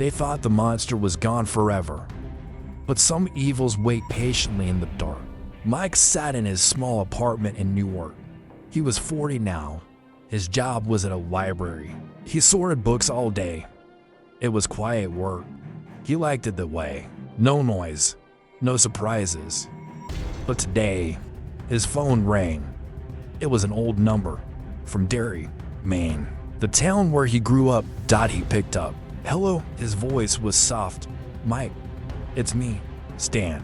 They thought the monster was gone forever. But some evils wait patiently in the dark. Mike sat in his small apartment in Newark. He was 40 now. His job was at a library. He sorted books all day. It was quiet work. He liked it that way. No noise, no surprises. But today, his phone rang. It was an old number from Derry, Maine, the town where he grew up. He picked up. Hello, his voice was soft. Mike, it's me, Stan.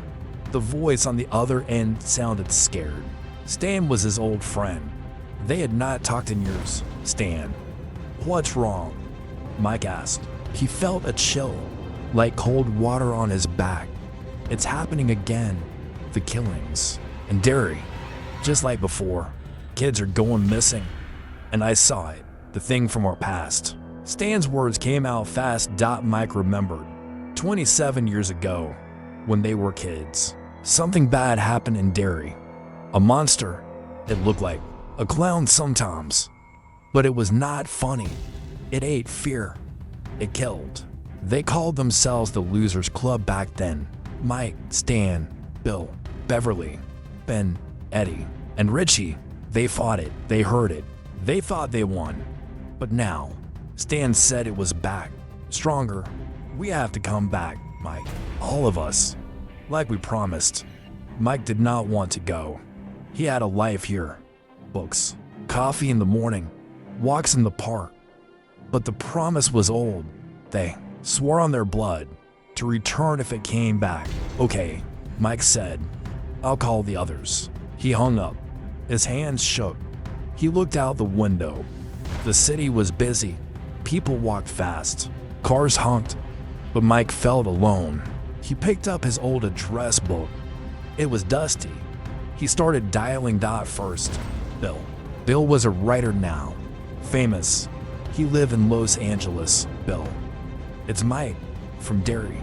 The voice on the other end sounded scared. Stan was his old friend. They had not talked in years. Stan, what's wrong? Mike asked. He felt a chill, like cold water on his back. It's happening again. The killings. In Derry, just like before. Kids are going missing. And I saw it. The thing from our past. Stan's words came out fast. Mike remembered. 27 years ago, when they were kids, something bad happened in Derry. A monster, it looked like. A clown sometimes. But it was not funny. It ate fear. It killed. They called themselves the Losers Club back then. Mike, Stan, Bill, Beverly, Ben, Eddie, and Richie. They fought it. They heard it. They thought they won. But now, Stan said it was back. Stronger. We have to come back, Mike. All of us. Like we promised. Mike did not want to go. He had a life here. Books, coffee in the morning, walks in the park. But the promise was old. They swore on their blood to return if it came back. Okay, Mike said. I'll call the others. He hung up. His hands shook. He looked out the window. The city was busy. People walked fast. Cars honked. But Mike felt alone. He picked up his old address book. It was dusty. He started dialing first. Bill. Bill was a writer now. Famous. He lived in Los Angeles. Bill. It's Mike from Derry.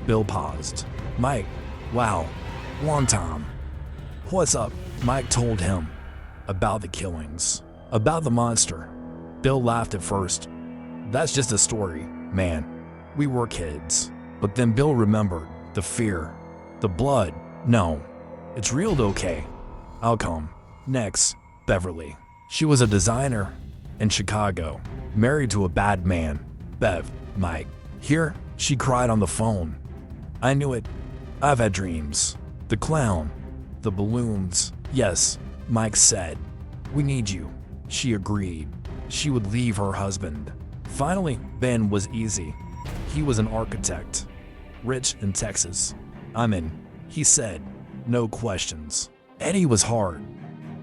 Bill paused. Mike. Wow. Long time. What's up? Mike told him about the killings. About the monster. Bill laughed at first. That's just a story, man. We were kids. But then Bill remembered the fear, the blood. No, it's real. Okay, I'll come. Next, Beverly. She was a designer in Chicago, married to a bad man. Bev, Mike. Here, she cried on the phone. I knew it. I've had dreams. The clown, the balloons. Yes, Mike said. We need you. She agreed. She would leave her husband. Finally, Ben was easy. He was an architect, rich in Texas. I'm in, he said. No questions. Eddie was hard.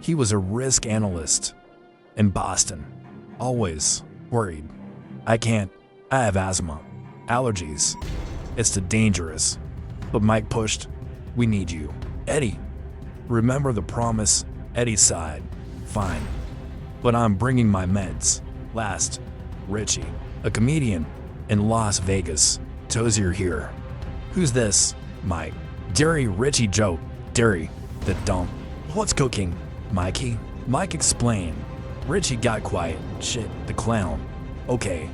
He was a risk analyst in Boston. Always worried. I have asthma, allergies. It's too dangerous. But Mike pushed. We need you. Eddie, remember the promise? Eddie sighed. Fine. But I'm bringing my meds. Last, Richie, a comedian in Las Vegas. Tozier here. Who's this? Mike. Derry. Richie joked. Derry, the dump. What's cooking? Mikey. Mike explained. Richie got quiet. Shit, the clown. Okay,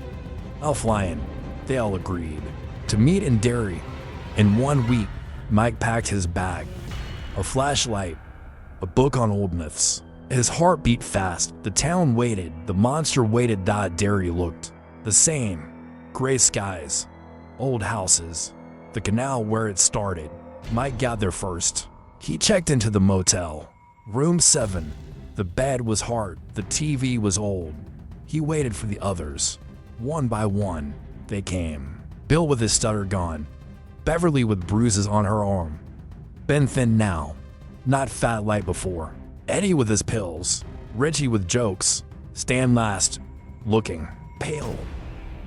I'll fly in. They all agreed to meet in Derry. In 1 week, Mike packed his bag. A flashlight, a book on old myths. His heart beat fast. The town waited. The monster waited. Derry looked the same. Gray skies, old houses, the canal where it started. Mike got there first. He checked into the motel. Room 7. The bed was hard. The TV was old. He waited for the others. One by one, they came. Bill with his stutter gone. Beverly with bruises on her arm. Ben thin now, not fat like before. Eddie with his pills. Richie with jokes. Stan last, looking pale.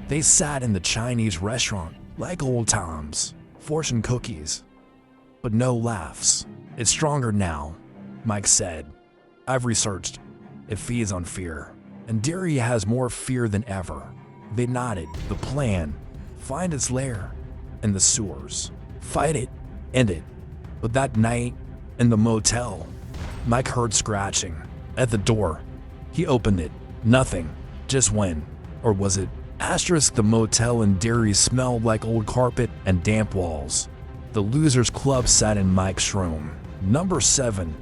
They sat in the Chinese restaurant like old times. Fortune cookies, but no laughs. It's stronger now, Mike said. I've researched. It feeds on fear. And Derry has more fear than ever. They nodded. The plan. Find its lair. In the sewers. Fight it. End it. But that night, in the motel, Mike heard scratching. At the door. He opened it. Nothing. Just when. Or was it The motel in Derry smelled like old carpet and damp walls. The Losers Club sat in Mike's room. Number 7.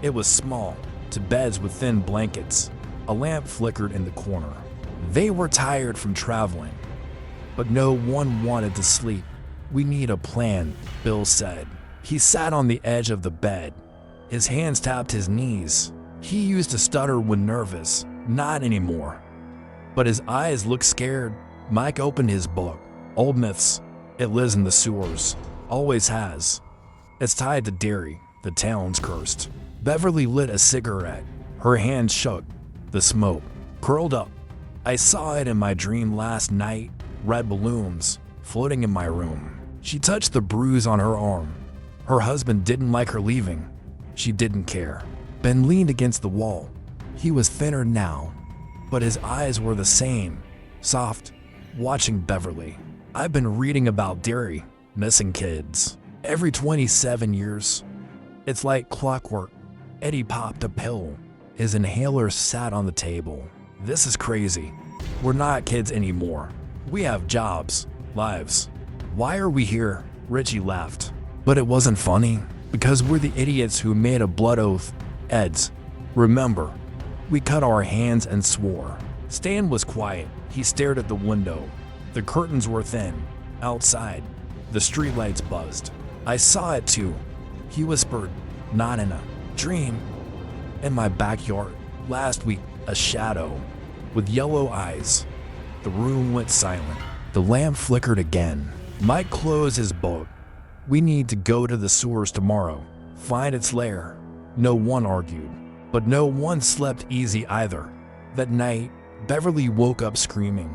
It was small, to beds with thin blankets. A lamp flickered in the corner. They were tired from traveling, but no one wanted to sleep. "We need a plan," Bill said. He sat on the edge of the bed. His hands tapped his knees. He used to stutter when nervous, not anymore. But his eyes looked scared. Mike opened his book. "Old Myths. It lives in the sewers. Always has. It's tied to Derry. The town's cursed." Beverly lit a cigarette. Her hand shook. The smoke curled up. "I saw it in my dream last night. Red balloons floating in my room." She touched the bruise on her arm. Her husband didn't like her leaving. She didn't care. Ben leaned against the wall. He was thinner now, but his eyes were the same, soft, watching Beverly. "I've been reading about Derry, missing kids. Every 27 years. It's like clockwork." Eddie popped a pill. His inhaler sat on the table. "This is crazy. We're not kids anymore. We have jobs, lives. Why are we here?" Richie laughed. "But it wasn't funny, because we're the idiots who made a blood oath. Eds. Remember, we cut our hands and swore." Stan was quiet. He stared at the window. The curtains were thin. Outside, the streetlights buzzed. "I saw it too," he whispered. "Not in a dream. In my backyard. Last week, a shadow with yellow eyes." The room went silent. The lamp flickered again. Mike closed his book. "We need to go to the sewers tomorrow. Find its lair." No one argued, but no one slept easy either. That night, Beverly woke up screaming.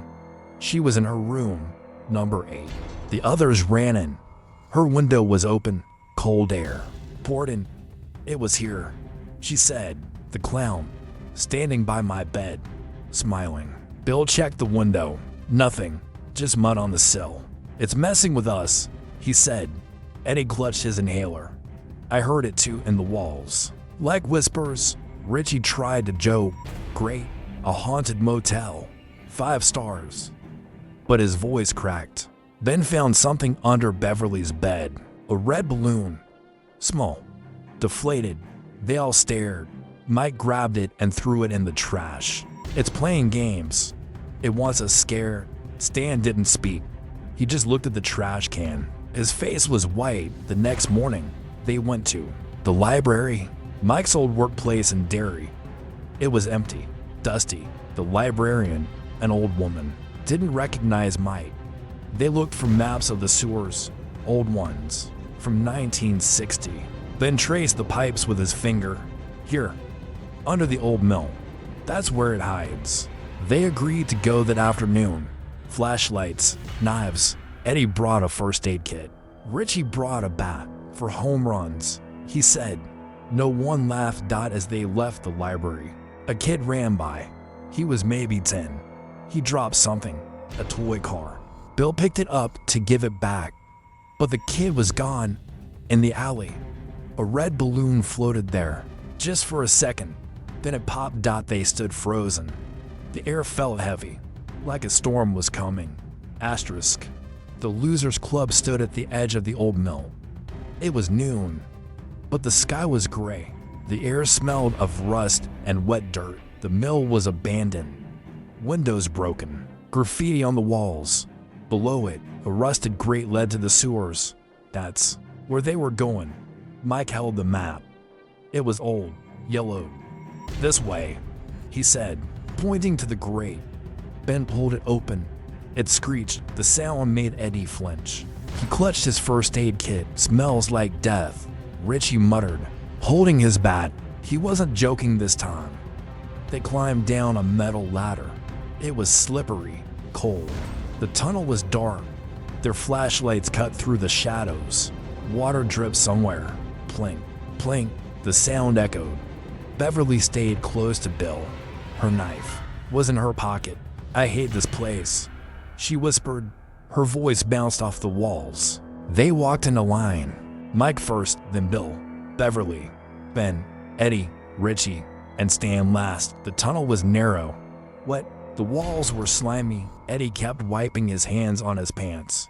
She was in her room, number 8. The others ran in. Her window was open. Cold air poured in. "It was here," she said. "The clown, standing by my bed, smiling." Bill checked the window. Nothing, just mud on the sill. "It's messing with us," he said. Eddie clutched his inhaler. "I heard it too in the walls. Like whispers." Richie tried to joke. "Great, a haunted motel. 5 stars." But his voice cracked. Ben found something under Beverly's bed. A red balloon. Small. Deflated. They all stared. Mike grabbed it and threw it in the trash. "It's playing games. It wants us scared." Stan didn't speak. He just looked at the trash can. His face was white. The next morning, they went to the library, Mike's old workplace in Derry. It was empty, dusty. The librarian, an old woman, didn't recognize Mike. They looked for maps of the sewers, old ones, from 1960. Ben traced the pipes with his finger. "Here, under the old mill. That's where it hides." They agreed to go that afternoon. Flashlights, knives. Eddie brought a first aid kit. Richie brought a bat for home runs, he said. No one laughed as they left the library. A kid ran by. He was maybe 10. He dropped something, a toy car. Bill picked it up to give it back, but the kid was gone. In the alley, a red balloon floated there, just for a second. Then it popped. They stood frozen. The air felt heavy, like a storm was coming. Asterisk. The Losers Club stood at the edge of the old mill. It was noon, but the sky was gray. The air smelled of rust and wet dirt. The mill was abandoned. Windows broken. Graffiti on the walls. Below it, a rusted grate led to the sewers. That's where they were going. Mike held the map. It was old, yellowed. "This way," he said, pointing to the grate. Ben pulled it open. It screeched. The sound made Eddie flinch. He clutched his first aid kit. "Smells like death," Richie muttered, holding his bat. He wasn't joking this time. They climbed down a metal ladder. It was slippery, cold. The tunnel was dark. Their flashlights cut through the shadows. Water dripped somewhere. Plink, plink, the sound echoed. Beverly stayed close to Bill. Her knife was in her pocket. "I hate this place," she whispered. Her voice bounced off the walls. They walked in a line. Mike first, then Bill, Beverly, Ben, Eddie, Richie, and Stan last. The tunnel was narrow. Wet. The walls were slimy Eddie kept wiping his hands on his pants.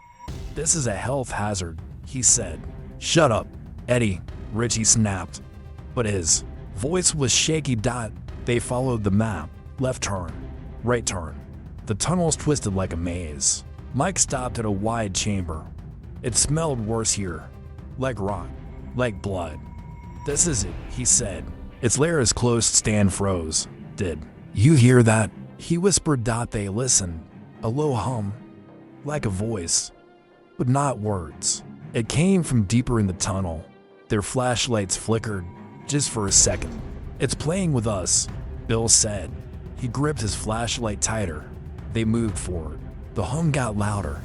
"This is a health hazard," he said. "Shut up, Eddie," Richie snapped. But his voice was shaky. They followed the map. Left turn, right turn. The tunnels twisted like a maze. Mike stopped at a wide chamber. It smelled worse here. Like rock, like blood. "This is it," he said. Its lair is close. Stan froze. "Did you hear that?" he whispered. They listened. A low hum, like a voice, but not words. It came from deeper in the tunnel. Their flashlights flickered, just for a second. "It's playing with us," Bill said. He gripped his flashlight tighter. They moved forward. The hum got louder.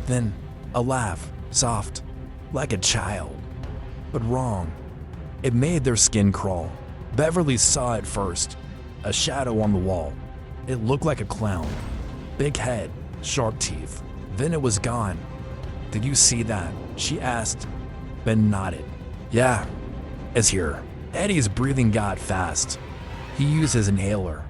Then, a laugh, soft, like a child. But wrong. It made their skin crawl. Beverly saw it first. A shadow on the wall. It looked like a clown. Big head, sharp teeth. Then it was gone. "Did you see that?" she asked. Ben nodded. "Yeah, it's here." Eddie's breathing got fast. He used his inhaler.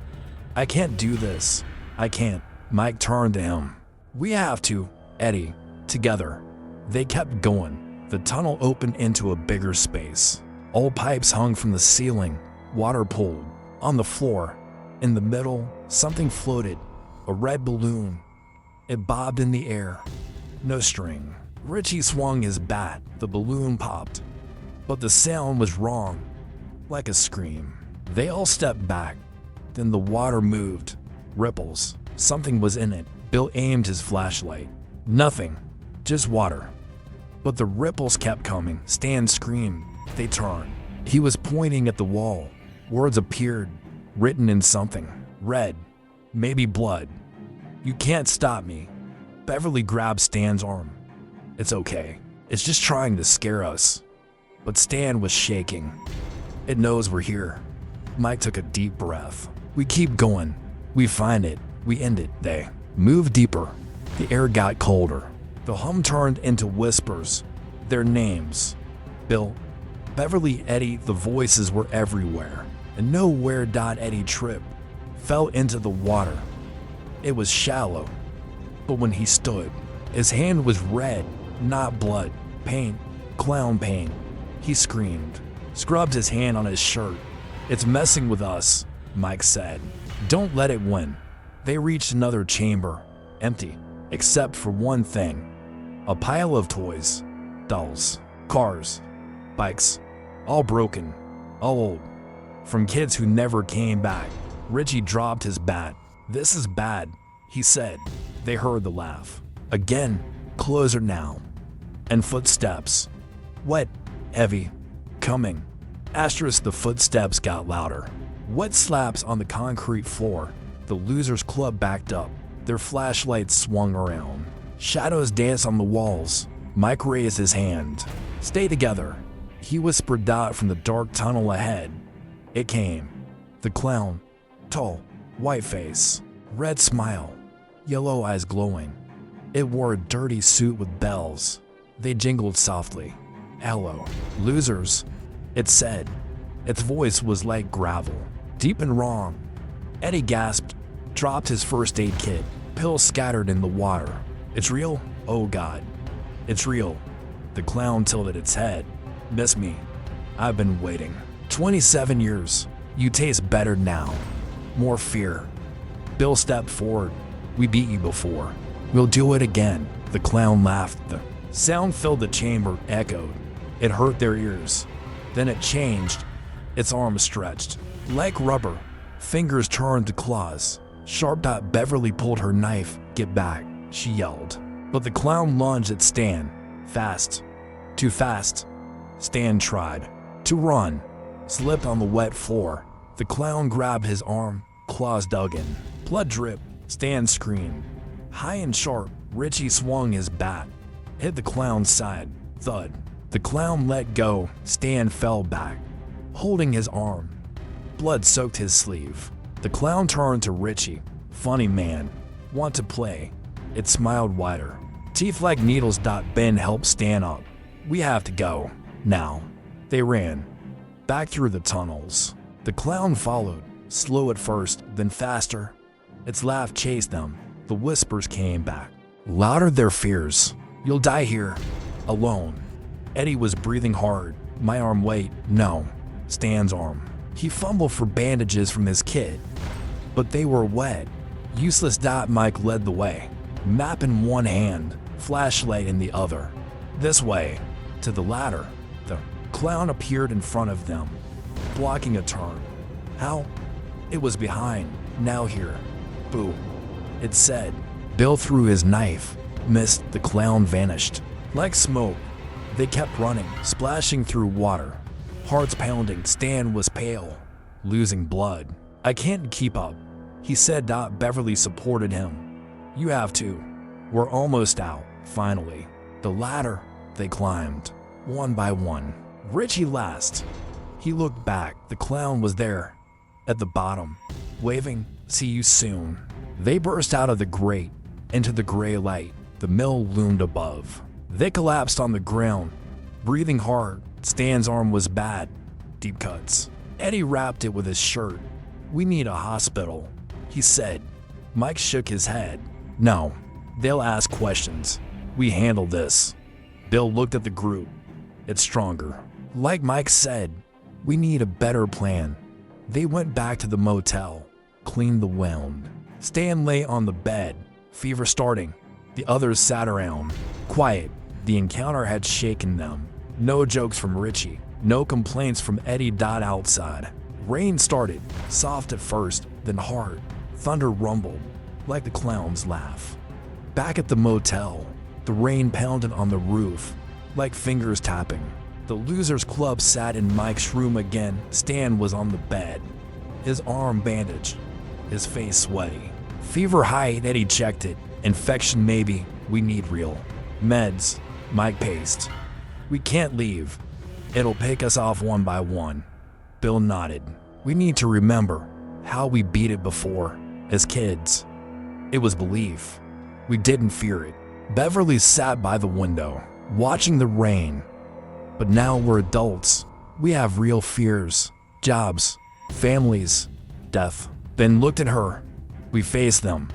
"I can't do this. I can't." Mike turned to him. "We have to, Eddie, together." They kept going. The tunnel opened into a bigger space. Old pipes hung from the ceiling, water pooled. On the floor, in the middle, something floated. A red balloon. It bobbed in the air. No string. Richie swung his bat. The balloon popped. But the sound was wrong. Like a scream. They all stepped back. Then the water moved. Ripples. Something was in it. Bill aimed his flashlight. Nothing. Just water. But the ripples kept coming. Stan screamed. They turned. He was pointing at the wall. Words appeared, written in something. Red. Maybe blood. "You can't stop me." Beverly grabbed Stan's arm. "It's okay. It's just trying to scare us." But Stan was shaking. "It knows we're here." Mike took a deep breath. "We keep going. We find it. We end it." They moved deeper. The air got colder. The hum turned into whispers. Their names. Bill, Beverly, Eddie. The voices were everywhere. And nowhere. Eddie tripped. Fell into the water. It was shallow. But when he stood, his hand was red, not blood. Paint. Clown paint. He screamed. Scrubbed his hand on his shirt. "It's messing with us," Mike said. "Don't let it win." They reached another chamber. Empty. Except for one thing. A pile of toys. Dolls. Cars. Bikes. All broken. All old. From kids who never came back. Richie dropped his bat. "This is bad," he said. They heard the laugh. Again, closer now. And footsteps. Wet, heavy, coming. The footsteps got louder. Wet slaps on the concrete floor. The losers club backed up. Their flashlights swung around. Shadows danced on the walls. Mike raised his hand. "Stay together," he whispered. From the dark tunnel ahead. It came. The clown. Tall, white face, red smile, yellow eyes glowing. It wore a dirty suit with bells. They jingled softly. "Hello, losers," it said. Its voice was like gravel, deep and wrong. Eddie gasped, dropped his first aid kit. Pills scattered in the water. "It's real? Oh God. It's real." The clown tilted its head. "Miss me? I've been waiting. 27 years. You taste better now. More fear." Bill stepped forward. "We beat you before. We'll do it again." The clown laughed. The sound filled the chamber, echoed. It hurt their ears. Then it changed. Its arms stretched. Like rubber. Fingers turned to claws. Sharp. Beverly pulled her knife. "Get back," she yelled. But the clown lunged at Stan. Fast. Too fast. Stan tried to run. Slipped on the wet floor. The clown grabbed his arm. Claws dug in. Blood dripped. Stan screamed. High and sharp, Richie swung his bat. Hit the clown's side. Thud. The clown let go. Stan fell back, holding his arm. Blood soaked his sleeve. The clown turned to Richie. "Funny man. Want to play?" It smiled wider. Teeth like needles. Ben helped Stan up. "We have to go. Now." They ran. Back through the tunnels. The clown followed. Slow at first, then faster. Its laugh chased them. The whispers came back, louder their fears. You'll die here, alone. Eddie was breathing hard. My arm, wait, no. Stan's arm. He fumbled for bandages from his kit, but they were wet. Useless. Mike led the way, map in one hand, flashlight in the other. This way, to the ladder. The clown appeared in front of them, blocking a turn. How? It was behind, now here. Boo, it said. Bill threw his knife, missed. The clown vanished. Like smoke, they kept running, splashing through water. Hearts pounding. Stan was pale, losing blood. I can't keep up, he said. Beverly supported him. You have to. We're almost out, finally. The ladder, they climbed, one by one. Richie last. He looked back. The clown was there, at the bottom, waving, see you soon. They burst out of the grate, into the gray light. The mill loomed above. They collapsed on the ground, breathing hard. Stan's arm was bad, deep cuts. Eddie wrapped it with his shirt. We need a hospital, he said. Mike shook his head. No, they'll ask questions. We handle this. Bill looked at the group. It's stronger. Like Mike said, we need a better plan. They went back to the motel, cleaned the wound. Stan lay on the bed, fever starting. The others sat around, quiet. The encounter had shaken them. No jokes from Richie, no complaints from Eddie. Outside, rain started, soft at first, then hard. Thunder rumbled, like the clown's laugh. Back at the motel, the rain pounded on the roof, like fingers tapping. The Losers Club sat in Mike's room again. Stan was on the bed, his arm bandaged, his face sweaty. Fever high. Eddie checked it. Infection maybe. We need real meds. Mike paced. We can't leave. It'll pick us off one by one. Bill nodded. We need to remember how we beat it before, as kids. It was belief. We didn't fear it. Beverly sat by the window, watching the rain. But now we're adults. We have real fears. Jobs, families, death. Ben looked at her. We face them.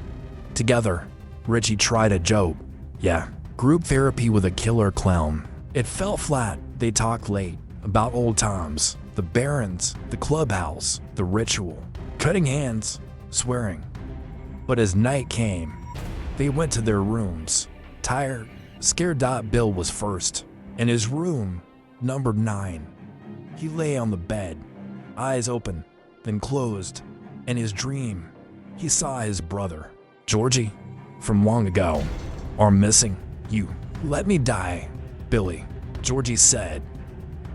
Together. Richie tried a joke. Yeah, group therapy with a killer clown. It fell flat. They talked late, about old times, the barons, the clubhouse, the ritual, cutting hands, swearing. But as night came, they went to their rooms, tired, scared. Bill was first. In his room, number 9. He lay on the bed, eyes open, then closed. In his dream, he saw his brother, Georgie, from long ago. Arm missing. You let me die, Billy, Georgie said.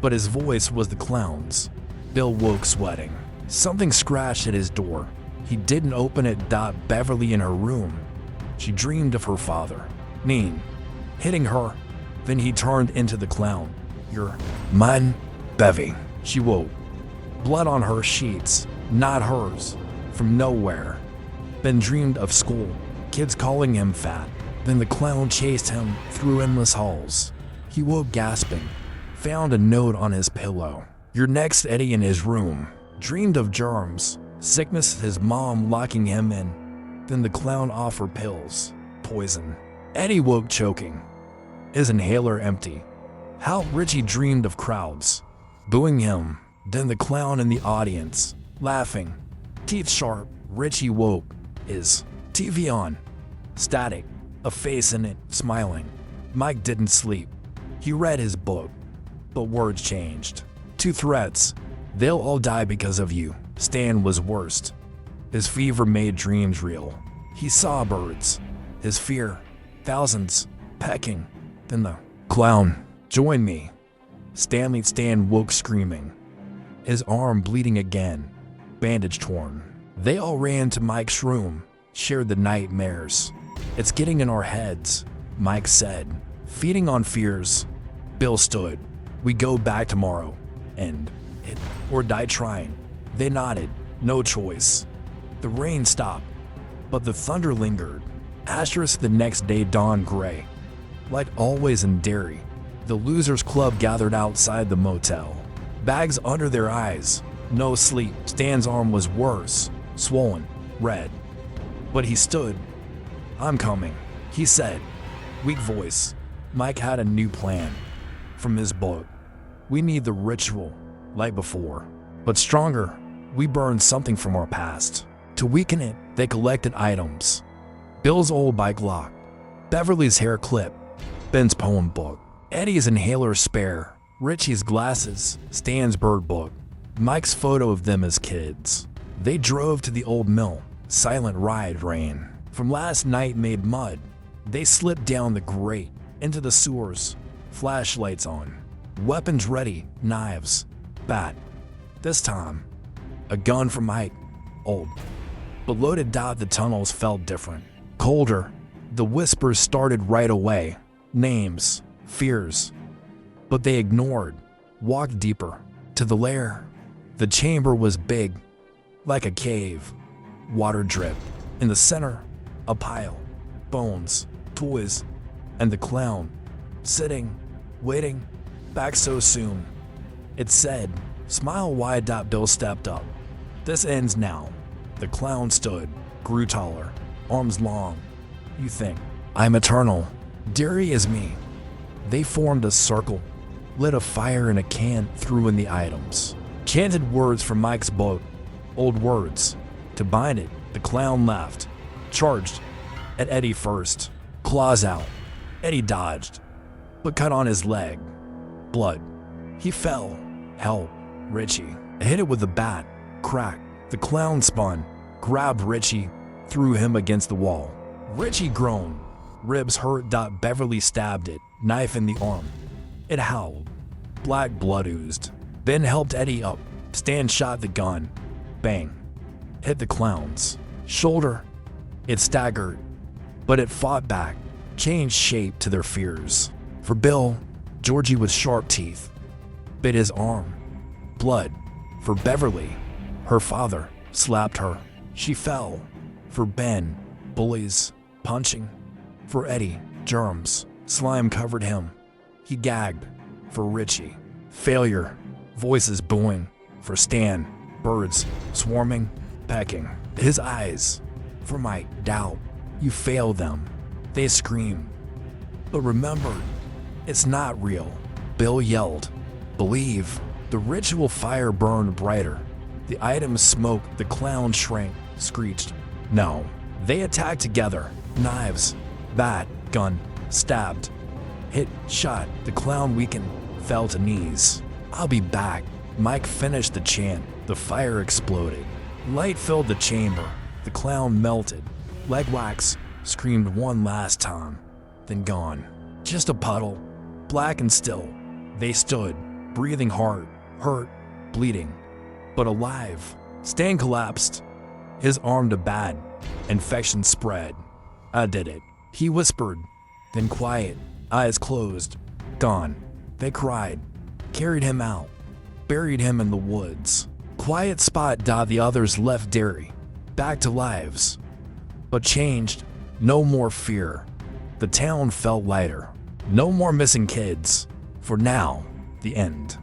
But his voice was the clown's. Bill woke sweating. Something scratched at his door. He didn't open it. Beverly in her room. She dreamed of her father, Neen, hitting her. Then he turned into the clown. You're mine, Bevy. She woke. Blood on her sheets, not hers, from nowhere. Ben dreamed of school, kids calling him fat. Then the clown chased him through endless halls. He woke gasping, found a note on his pillow. You're next. Eddie in his room. Dreamed of germs, sickness, his mom locking him in. Then the clown offered pills, poison. Eddie woke choking, his inhaler empty. How Richie dreamed of crowds, booing him. Then the clown in the audience, laughing, teeth sharp. Richie woke, his TV on, static, a face in it, smiling. Mike didn't sleep. He read his book, but words changed. 2 threats. They'll all die because of you. Stan was worst. His fever made dreams real. He saw birds. His fear, thousands, pecking. Then the clown, join me. Stan woke screaming, his arm bleeding again, bandage torn. They all ran to Mike's room, shared the nightmares. It's getting in our heads, Mike said, feeding on fears. Bill stood. We go back tomorrow, end it, or die trying. They nodded, no choice. The rain stopped, but the thunder lingered. Asterisk. The next day dawned gray. Like always in Derry, the Losers Club gathered outside the motel, bags under their eyes, no sleep. Stan's arm was worse, swollen, red. But he stood, I'm coming, he said. Weak voice. Mike had a new plan. From his book. We need the ritual, like before. But stronger, we burned something from our past. To weaken it, they collected items. Bill's old bike lock. Beverly's hair clip. Ben's poem book. Eddie's inhaler spare. Richie's glasses. Stan's bird book. Mike's photo of them as kids. They drove to the old mill. Silent ride rain. From last night made mud. They slipped down the grate. Into the sewers. Flashlights on. Weapons ready. Knives. Bat. This time, a gun from Mike. Old. But loaded. The tunnels felt different. Colder. The whispers started right away. Names. Fears. But they ignored. Walked deeper. To the lair. The chamber was big. Like a cave. Water drip. In the center, a pile. Bones. Toys. And the clown. Sitting. Waiting. Back so soon. It said, "Smile wide." Bill stepped up. This ends now. The clown stood. Grew taller. Arms long. You think, I'm eternal. Derry is me. They formed a circle. Lit a fire in a can. Threw in the items. Chanted words from Mike's book. Old words. To bind it, the clown left. Charged. At Eddie first. Claws out. Eddie dodged. But cut on his leg. Blood. He fell. Help. Richie. Hit it with a bat. Crack. The clown spun. Grabbed Richie. Threw him against the wall. Richie groaned. Ribs hurt. Beverly stabbed it. Knife in the arm. It howled. Black blood oozed. Ben helped Eddie up. Stan shot the gun. Bang. Hit the clown's shoulder. It staggered. But it fought back. Changed shape to their fears. For Bill, Georgie with sharp teeth. Bit his arm. Blood. For Beverly, her father slapped her. She fell. For Ben, bullies, punching. For Eddie, germs, slime covered him. He gagged. For Richie, failure, voices booing. For Stan, birds, swarming, pecking. His eyes. For Mike, doubt. You failed them. They screamed. But remember, it's not real. Bill yelled. Believe. The ritual fire burned brighter. The items smoked. The clown shrank, screeched. No. They attacked together. Knives. Bat. Gun. Stabbed. Hit. Shot. The clown weakened. Fell to knees. I'll be back. Mike finished the chant. The fire exploded. Light filled the chamber. The clown melted. Leg wax. Screamed one last time. Then gone. Just a puddle. Black and still. They stood. Breathing hard. Hurt. Bleeding. But alive. Stan collapsed. His arm to bad. Infection spread. I did it. He whispered. Then quiet. Eyes closed. Gone. They cried. Carried him out. Buried him in the woods. Quiet spot. The others left Derry. Back to lives. But changed. No more fear. The town felt lighter. No more missing kids. For now, the end.